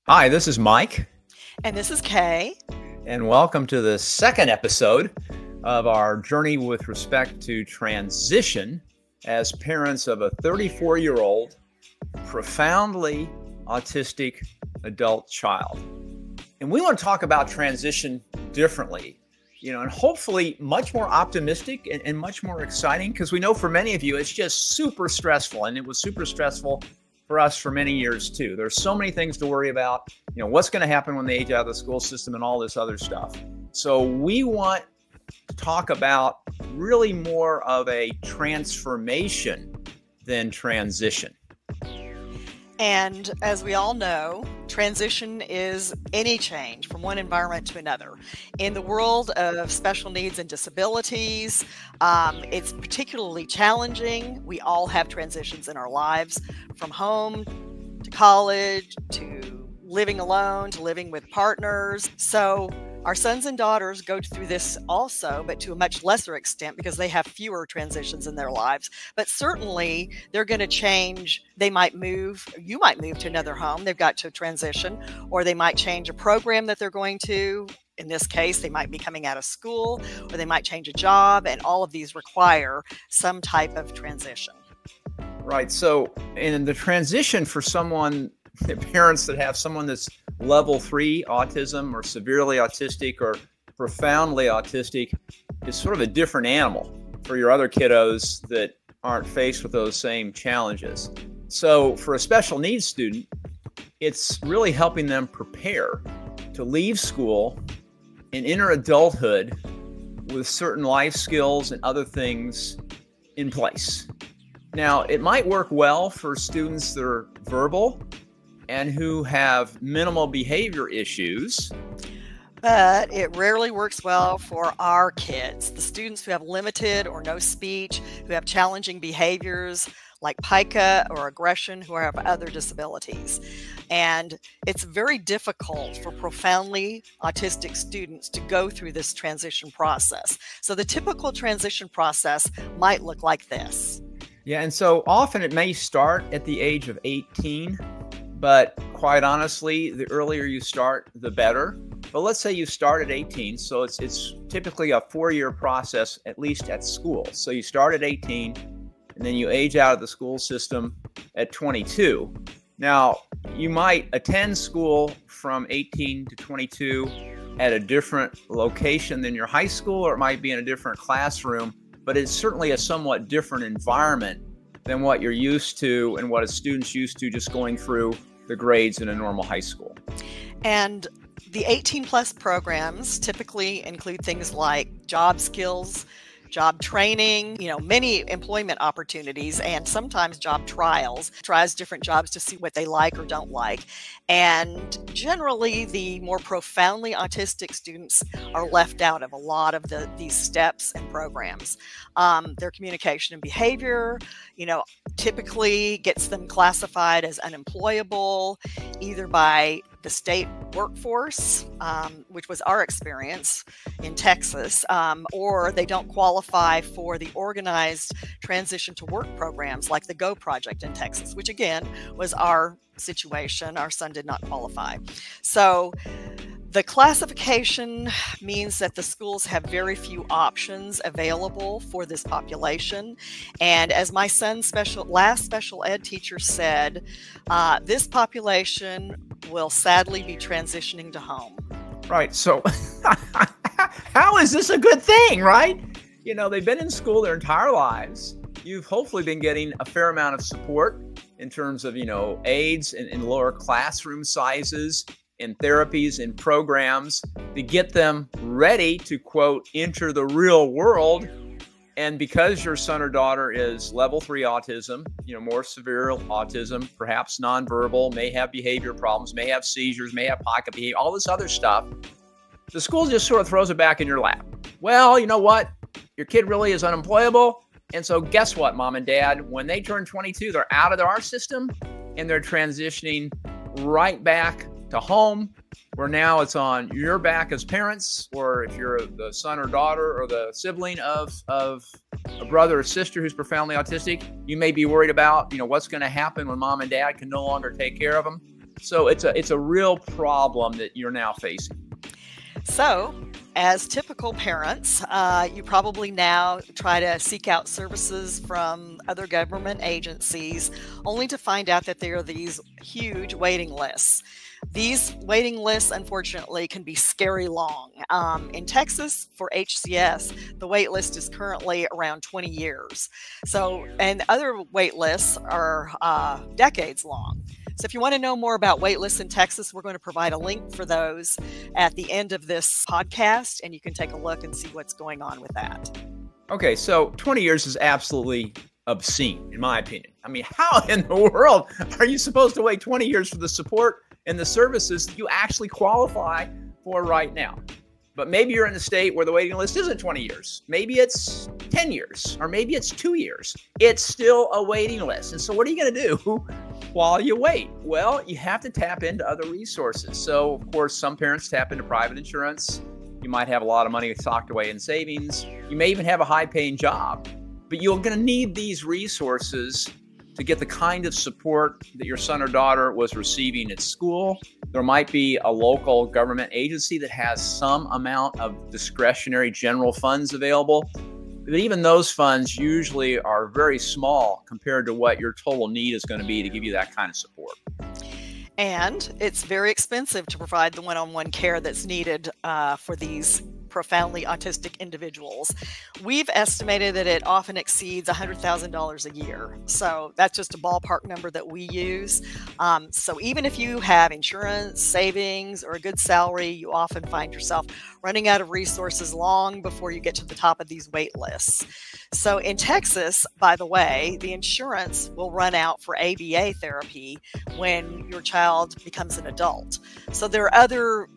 Hi, this is Mike, And this is Kay. and welcome to the second episode of our journey with respect to transition as parents of a 34-year-old profoundly autistic adult child. And we want to talk about transition differently, and hopefully much more optimistic and much more exciting, because we know for many of you it's just super stressful, and it was super stressful for us for many years too. There's so many things to worry about, what's going to happen when they age out of the school system and all this other stuff. So we want to talk about really more of a transformation than transition. And as we all know, transition is any change from one environment to another. In the world of special needs and disabilities, it's particularly challenging. We all have transitions in our lives, from home to college to living alone to living with partners. So our sons and daughters go through this also, but to a much lesser extent because they have fewer transitions in their lives. But certainly they're going to change. They might move, you might move to another home. They've got to transition, or they might change a program that they're going to. In this case, they might be coming out of school, or they might change a job. And all of these require some type of transition. Right. So in the transition for parents that have someone that's level 3 autism or severely autistic or profoundly autistic, is sort of a different animal for your other kiddos that aren't faced with those same challenges. So for a special needs student, it's really helping them prepare to leave school and enter adulthood with certain life skills and other things in place. Now, it might work well for students that are verbal and who have minimal behavior issues. But it rarely works well for our kids, the students who have limited or no speech, who have challenging behaviors like pica or aggression, who have other disabilities. And it's very difficult for profoundly autistic students to go through this transition process. So the typical transition process might look like this. Yeah, and so often it may start at the age of 18, but quite honestly, the earlier you start, the better. But let's say you start at 18, so it's typically a 4-year process, at least at school. So you start at 18, and then you age out of the school system at 22. Now, you might attend school from 18 to 22 at a different location than your high school, or it might be in a different classroom, but it's certainly a somewhat different environment than what you're used to and what a student's used to just going through the grades in a normal high school. And the 18-plus programs typically include things like job skills, job training, many employment opportunities, and sometimes job trials, tries different jobs to see what they like or don't like. And generally, the more profoundly autistic students are left out of a lot of these steps and programs. Their communication and behavior, typically gets them classified as unemployable, either by the state workforce, which was our experience in Texas, or they don't qualify for the organized transition to work programs like the GO project in Texas, which again was our situation. Our son did not qualify. So the classification means that the schools have very few options available for this population. And as my son's last special ed teacher said, this population will sadly be transitioning to home. Right. So how is this a good thing, right? They've been in school their entire lives. You've hopefully been getting a fair amount of support in terms of, aids and lower classroom sizes and therapies and programs to get them ready to, quote, enter the real world. And because your son or daughter is level 3 autism, more severe autism, perhaps nonverbal, may have behavior problems, may have seizures, may have pocket behavior, all this other stuff, the school just sort of throws it back in your lap. Well, you know what? Your kid really is unemployable. And so guess what, mom and dad? When they turn 22, they're out of our system and they're transitioning right back to home, where now it's on your back as parents, or if you're the son or daughter or the sibling of a brother or sister who's profoundly autistic, you may be worried about, what's going to happen when mom and dad can no longer take care of them. So it's a real problem that you're now facing. So, as typical parents, you probably now try to seek out services from other government agencies, only to find out that there are these huge waiting lists. These waiting lists, unfortunately, can be scary long. In Texas, for HCS, the wait list is currently around 20 years. So, and other wait lists are decades long. So if you want to know more about wait lists in Texas, we're going to provide a link for those at the end of this podcast, and you can take a look and see what's going on with that. Okay, so 20 years is absolutely obscene, in my opinion. I mean, how in the world are you supposed to wait 20 years for the support and the services that you actually qualify for right now? But maybe you're in a state where the waiting list isn't 20 years. Maybe it's 10 years, or maybe it's 2 years. It's still a waiting list. And so what are you going to do while you wait? Well, you have to tap into other resources. So, of course, some parents tap into private insurance. You might have a lot of money socked away in savings. You may even have a high-paying job. But you're going to need these resources to get the kind of support that your son or daughter was receiving at school. There might be a local government agency that has some amount of discretionary general funds available. But even those funds usually are very small compared to what your total need is going to be to give you that kind of support. And it's very expensive to provide the one-on-one care that's needed for these profoundly autistic individuals. We've estimated that it often exceeds $100,000 a year. So that's just a ballpark number that we use. So even if you have insurance, savings, or a good salary, you often find yourself running out of resources long before you get to the top of these wait lists. So in Texas, by the way, the insurance will run out for ABA therapy when your child becomes an adult. So there are other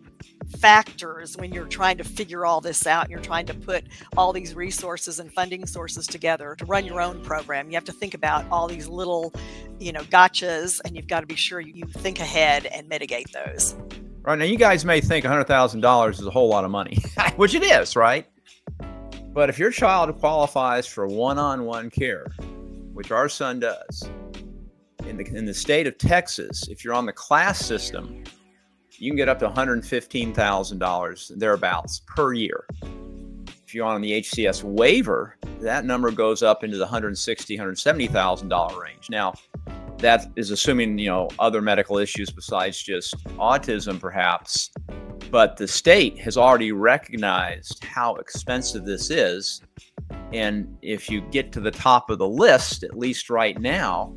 factors when you're trying to figure all this out and you're trying to put all these resources and funding sources together to run your own program. You have to think about all these little, gotchas, and you've got to be sure you think ahead and mitigate those. Right. Now, you guys may think $100,000 is a whole lot of money, which it is, right? But if your child qualifies for one-on-one care, which our son does, in the state of Texas, if you're on the class system, you can get up to $115,000 thereabouts per year. If you're on the HCS waiver, that number goes up into the $160,000, $170,000 range. Now, that is assuming, other medical issues besides just autism, perhaps. But the state has already recognized how expensive this is. And if you get to the top of the list, at least right now,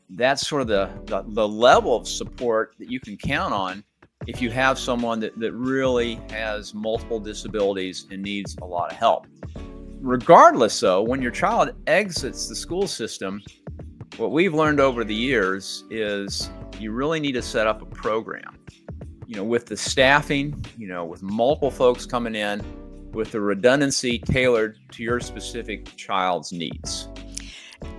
that's sort of the level of support that you can count on if you have someone that really has multiple disabilities and needs a lot of help. Regardless, though, when your child exits the school system, what we've learned over the years is you really need to set up a program, with the staffing, with multiple folks coming in, with the redundancy tailored to your specific child's needs.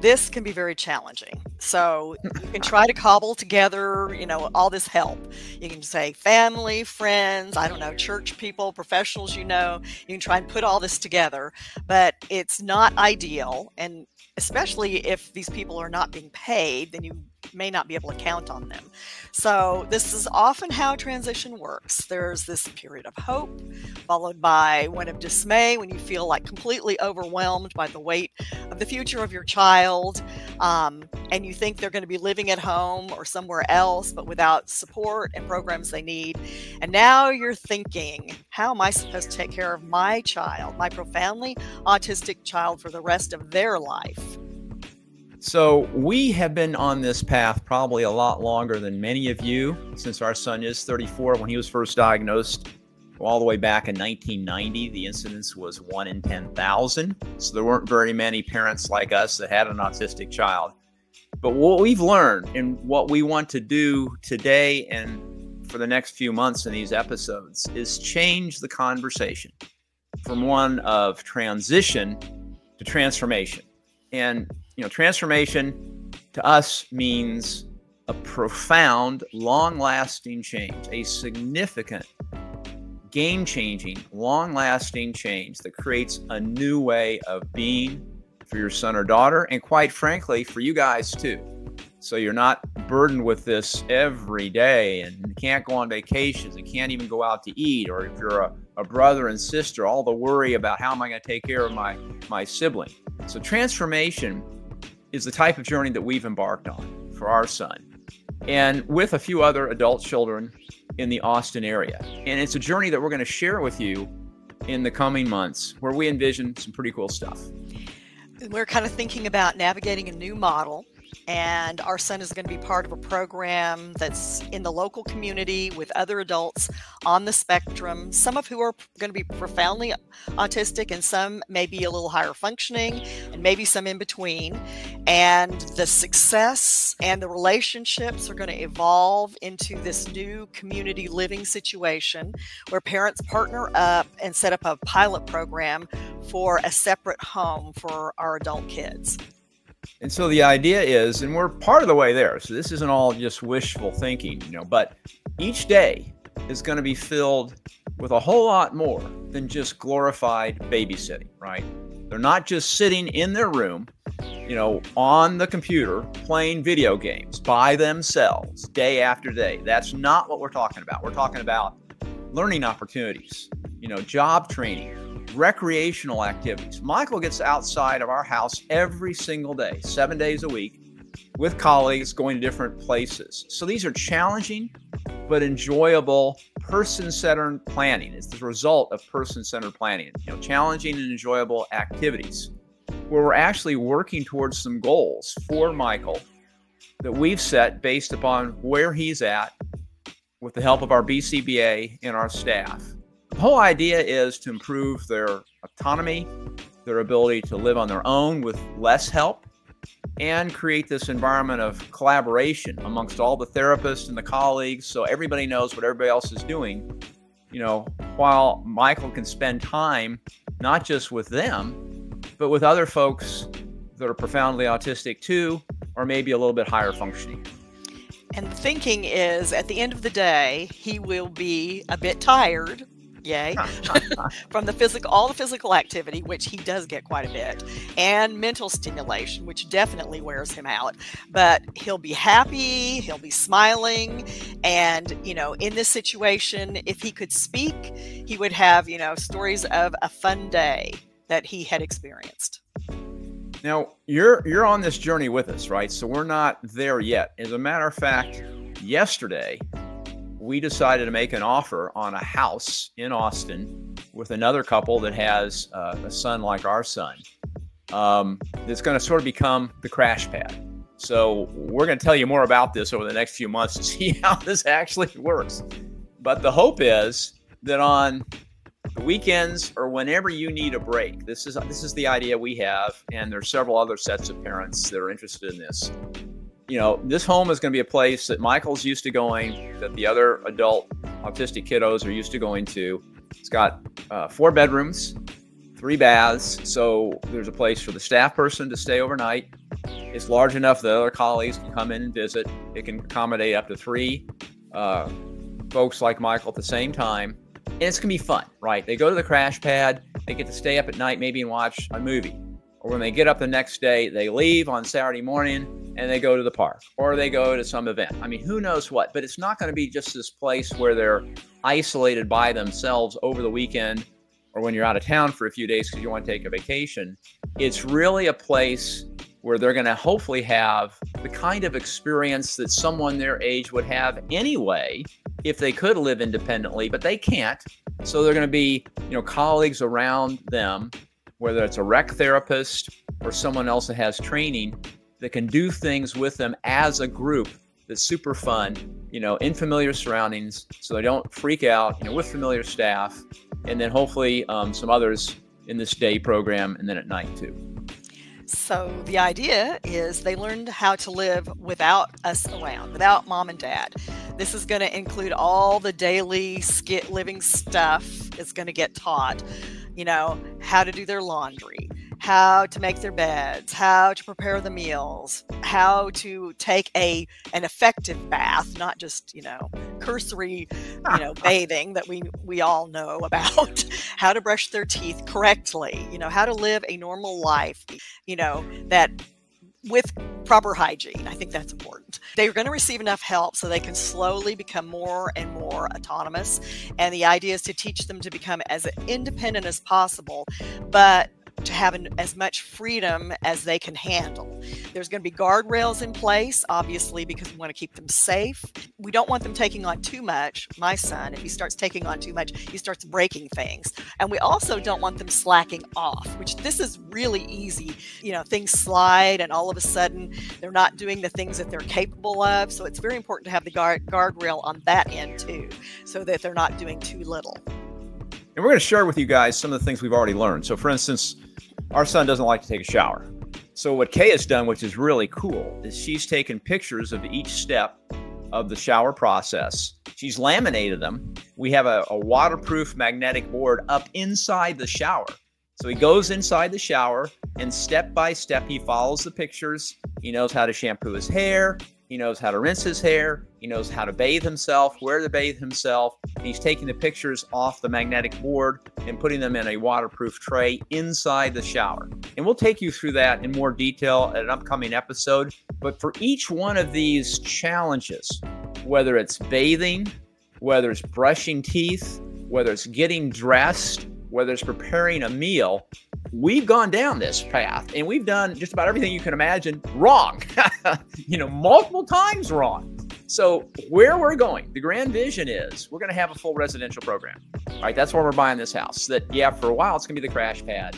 This can be very challenging. So you can try to cobble together, all this help. You can say family, friends, church people, professionals, you can try and put all this together, but it's not ideal. And especially if these people are not being paid, then you may not be able to count on them. So this is often how transition works. There's this period of hope, followed by one of dismay when you feel like completely overwhelmed by the weight of the future of your child, and you think they're going to be living at home or somewhere else, but without support and programs they need. And now you're thinking, how am I supposed to take care of my child, my profoundly autistic child, for the rest of their life? So we have been on this path probably a lot longer than many of you, since our son is 34. When he was first diagnosed, all the way back in 1990, the incidence was 1 in 10,000. So there weren't very many parents like us that had an autistic child. But what we've learned and what we want to do today and for the next few months in these episodes is change the conversation from one of transition to transformation. And transformation to us means a profound, long-lasting change, a significant, game-changing, long-lasting change that creates a new way of being for your son or daughter, and quite frankly, for you guys too. So you're not burdened with this every day, and you can't go on vacations and can't even go out to eat. Or if you're a brother and sister, all the worry about how am I going to take care of my sibling. So transformation is the type of journey that we've embarked on for our son, and with a few other adult children in the Austin area. And it's a journey that we're going to share with you in the coming months, where we envision some pretty cool stuff. We're kind of thinking about navigating a new model, and our son is going to be part of a program that's in the local community with other adults on the spectrum, some of who are going to be profoundly autistic and some may be a little higher functioning and maybe some in between. And the success and the relationships are going to evolve into this new community living situation where parents partner up and set up a pilot program for a separate home for our adult kids. And so the idea is, and we're part of the way there, so this isn't all just wishful thinking, but each day is going to be filled with a whole lot more than just glorified babysitting, right? They're not just sitting in their room, on the computer playing video games by themselves day after day. That's not what we're talking about. We're talking about learning opportunities, job training, recreational activities. Michael gets outside of our house every single day, 7 days a week, with colleagues going to different places. So these are challenging but enjoyable person-centered planning. It's the result of person-centered planning, challenging and enjoyable activities where we're actually working towards some goals for Michael that we've set based upon where he's at with the help of our BCBA and our staff. The whole idea is to improve their autonomy, their ability to live on their own with less help, and create this environment of collaboration amongst all the therapists and the colleagues so everybody knows what everybody else is doing, while Michael can spend time not just with them, but with other folks that are profoundly autistic too, or maybe a little bit higher functioning. And the thinking is, at the end of the day, he will be a bit tired. Yay. From all the physical activity, which he does get quite a bit, and mental stimulation, which definitely wears him out. But he'll be happy, he'll be smiling, and, in this situation, if he could speak, he would have, stories of a fun day that he had experienced. Now, you're on this journey with us, right? So we're not there yet. As a matter of fact, yesterday, we decided to make an offer on a house in Austin with another couple that has a son like our son. That's going to sort of become the crash pad. So we're going to tell you more about this over the next few months to see how this actually works. But the hope is that on the weekends or whenever you need a break, this is the idea we have, and there's several other sets of parents that are interested in this. This home is going to be a place that Michael's used to going, that the other adult autistic kiddos are used to going to. It's got 4 bedrooms, 3 baths. So there's a place for the staff person to stay overnight. It's large enough that other colleagues can come in and visit. It can accommodate up to 3 folks like Michael at the same time. And it's going to be fun, right? They go to the crash pad. They get to stay up at night maybe and watch a movie. Or when they get up the next day, they leave on Saturday morning and they go to the park or they go to some event. I mean, who knows what, but it's not going to be just this place where they're isolated by themselves over the weekend or when you're out of town for a few days because you want to take a vacation. It's really a place where they're going to hopefully have the kind of experience that someone their age would have anyway if they could live independently, but they can't. So they're going to be, colleagues around them, whether it's a rec therapist or someone else that has training that can do things with them as a group that's super fun, in familiar surroundings so they don't freak out, with familiar staff, and then hopefully some others in this day program and then at night too. So the idea is they learned how to live without us around, without mom and dad. This is going to include all the daily living stuff is going to get taught, how to do their laundry, how to make their beds, how to prepare the meals, how to take an effective bath, not just, cursory, bathing that we all know about, how to brush their teeth correctly, how to live a normal life, that with proper hygiene. I think that's important. They're going to receive enough help so they can slowly become more and more autonomous. And the idea is to teach them to become as independent as possible, but to have as much freedom as they can handle. There's going to be guardrails in place, obviously, because we want to keep them safe. We don't want them taking on too much. My son, if he starts taking on too much, he starts breaking things. And we also don't want them slacking off, which this is really easy. You know, things slide and all of a sudden they're not doing the things that they're capable of. So it's very important to have the guardrail on that end too, so that they're not doing too little. And we're going to share with you guys some of the things we've already learned. So for instance, our son doesn't like to take a shower. So what Kay has done, which is really cool, is she's taken pictures of each step of the shower process. She's laminated them. We have a waterproof magnetic board up inside the shower. So he goes inside the shower and step by step, he follows the pictures. He knows how to shampoo his hair. He knows how to rinse his hair. He knows how to bathe himself, where to bathe himself. He's taking the pictures off the magnetic board and putting them in a waterproof tray inside the shower. And we'll take you through that in more detail at an upcoming episode. But for each one of these challenges, whether it's bathing, whether it's brushing teeth, whether it's getting dressed, whether it's preparing a meal, we've gone down this path and we've done just about everything you can imagine wrong, multiple times wrong. So where we're going, the grand vision is we're going to have a full residential program, right? That's where we're buying this house. That, yeah, for a while, it's going to be the crash pad.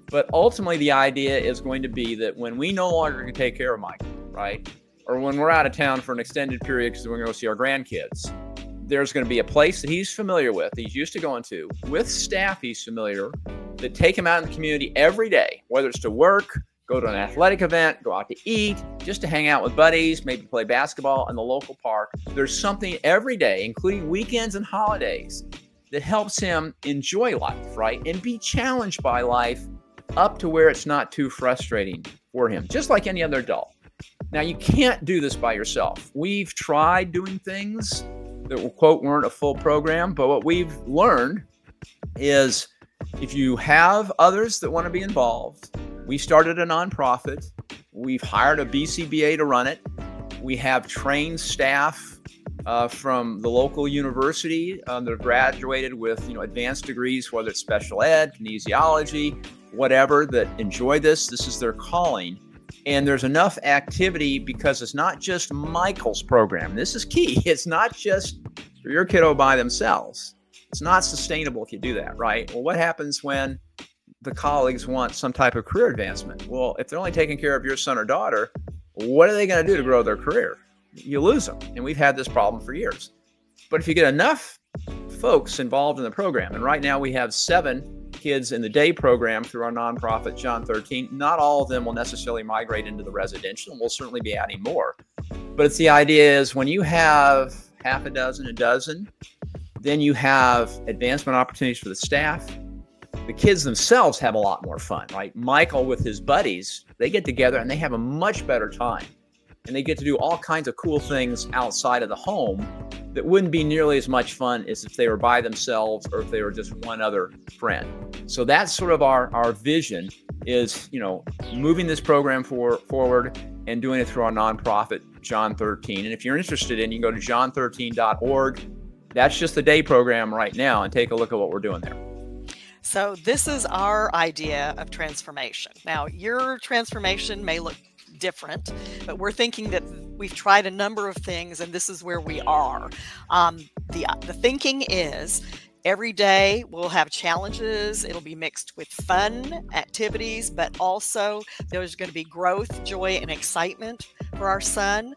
But ultimately, the idea is going to be that when we no longer can take care of Michael, right? Or when we're out of town for an extended period because we're going to go see our grandkids, there's going to be a place that he's familiar with, he's used to going to, with staff he's familiar, that take him out in the community every day, whether it's to work, go to an athletic event, go out to eat, just to hang out with buddies, maybe play basketball in the local park. There's something every day, including weekends and holidays, that helps him enjoy life, right? And be challenged by life up to where it's not too frustrating for him, just like any other adult. Now, you can't do this by yourself. We've tried doing things that, quote, weren't a full program, but what we've learned is if you have others that want to be involved, we started a nonprofit. We've hired a BCBA to run it. We have trained staff from the local university that have graduated with advanced degrees, whether it's special ed, kinesiology, whatever, that enjoy this. This is their calling. And there's enough activity because it's not just Michael's program. This is key. It's not just for your kiddo by themselves. It's not sustainable if you do that, right? Well, what happens when the colleagues want some type of career advancement? Well, if they're only taking care of your son or daughter, what are they going to do to grow their career? You lose them. And we've had this problem for years. But if you get enough folks involved in the program, and right now we have 7 kids in the day program through our nonprofit, John 13. Not all of them will necessarily migrate into the residential, and we'll certainly be adding more. But it's the idea is when you have half a dozen, then you have advancement opportunities for the staff. The kids themselves have a lot more fun, right? Michael with his buddies, they get together and they have a much better time. And they get to do all kinds of cool things outside of the home that wouldn't be nearly as much fun as if they were by themselves or if they were just one other friend. So that's sort of our vision is, moving this program forward and doing it through our nonprofit, John 13. And if you're interested you can go to john13.org. That's just the day program right now, and take a look at what we're doing there. So this is our idea of transformation. Now, your transformation may look different, but we're thinking that we've tried a number of things and this is where we are. The thinking is every day we'll have challenges. It'll be mixed with fun activities, but also there's going to be growth, joy, and excitement for our son.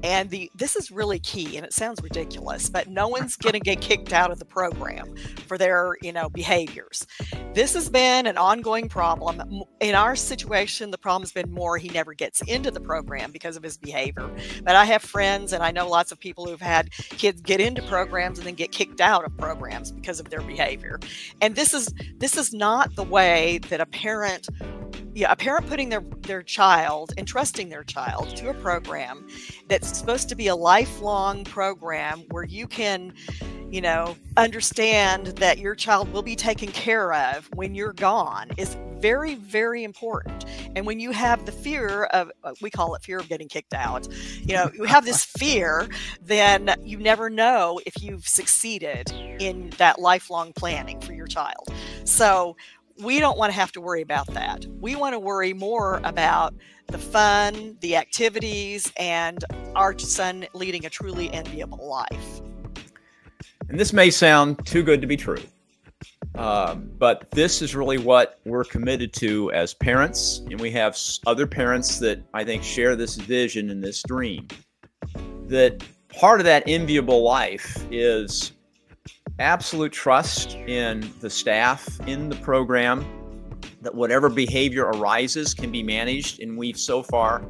And this is really key, and it sounds ridiculous, but no one's going to get kicked out of the program for their, behaviors. This has been an ongoing problem. In our situation, the problem's been more he never gets into the program because of his behavior. But I have friends, and I know lots of people who've had kids get into programs and then get kicked out of programs because of their behavior. And this is not the way that a parent putting their child, entrusting their child to a program that's supposed to be a lifelong program where you can understand that your child will be taken care of when you're gone is very, very important. And when you have the fear of, we call it fear of getting kicked out, you have this fear, then you never know if you've succeeded in that lifelong planning for your child. So we don't want to have to worry about that. We want to worry more about the fun, the activities, and our son leading a truly enviable life. And this may sound too good to be true, but this is really what we're committed to as parents. And we have other parents that I think share this vision and this dream. That part of that enviable life is absolute trust in the staff, in the program, that whatever behavior arises can be managed. And we've so far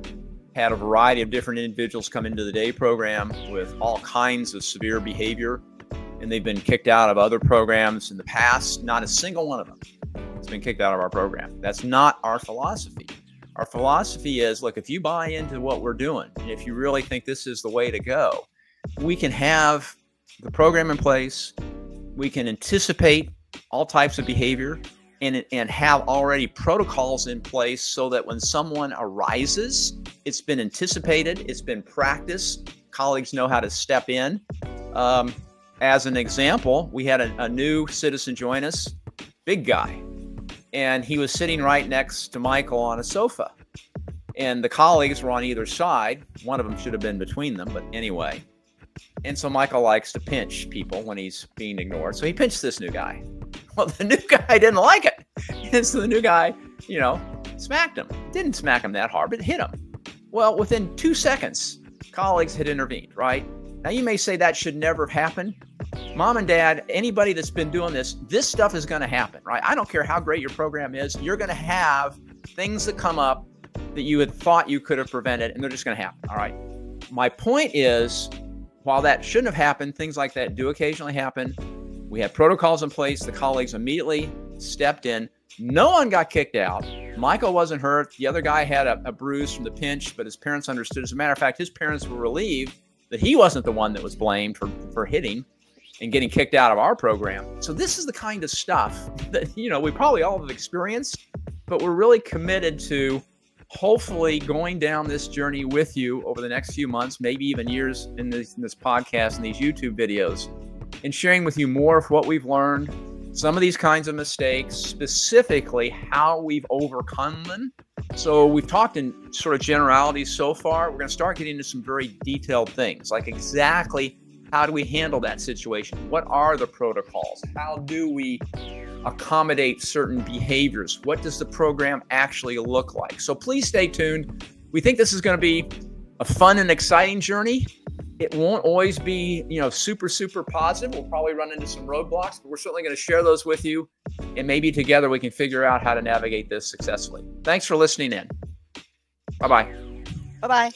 had a variety of different individuals come into the day program with all kinds of severe behavior, and they've been kicked out of other programs in the past. Not a single one of them has been kicked out of our program. That's not our philosophy. Our philosophy is, look, if you buy into what we're doing, and if you really think this is the way to go, we can have the program in place, we can anticipate all types of behavior, and have already protocols in place so that when someone arises, it's been anticipated, it's been practiced, colleagues know how to step in. As an example, we had a new citizen join us, big guy, and he was sitting right next to Michael on a sofa. And the colleagues were on either side. One of them should have been between them, but anyway. And so Michael likes to pinch people when he's being ignored. So he pinched this new guy. Well, the new guy didn't like it. And so the new guy, smacked him. Didn't smack him that hard, but hit him. Well, within 2 seconds, colleagues had intervened, right? Now, you may say that should never have happened. Mom and dad, anybody that's been doing this stuff is going to happen, right? I don't care how great your program is. You're going to have things that come up that you had thought you could have prevented, and they're just going to happen, all right? My point is, while that shouldn't have happened, things like that do occasionally happen. We had protocols in place. The colleagues immediately stepped in. No one got kicked out. Michael wasn't hurt. The other guy had a bruise from the pinch, but his parents understood. As a matter of fact, his parents were relieved that he wasn't the one that was blamed for hitting and getting kicked out of our program. So this is the kind of stuff that, we probably all have experienced, but we're really committed to hopefully going down this journey with you over the next few months, maybe even years in this podcast and these YouTube videos, and sharing with you more of what we've learned, some of these kinds of mistakes, specifically how we've overcome them. So we've talked in sort of generalities so far. We're going to start getting into some very detailed things, like exactly how do we handle that situation? What are the protocols? How do we accommodate certain behaviors? What does the program actually look like? So please stay tuned. We think this is going to be a fun and exciting journey. It won't always be, super, super positive. We'll probably run into some roadblocks, but we're certainly going to share those with you. And maybe together we can figure out how to navigate this successfully. Thanks for listening in. Bye-bye. Bye-bye.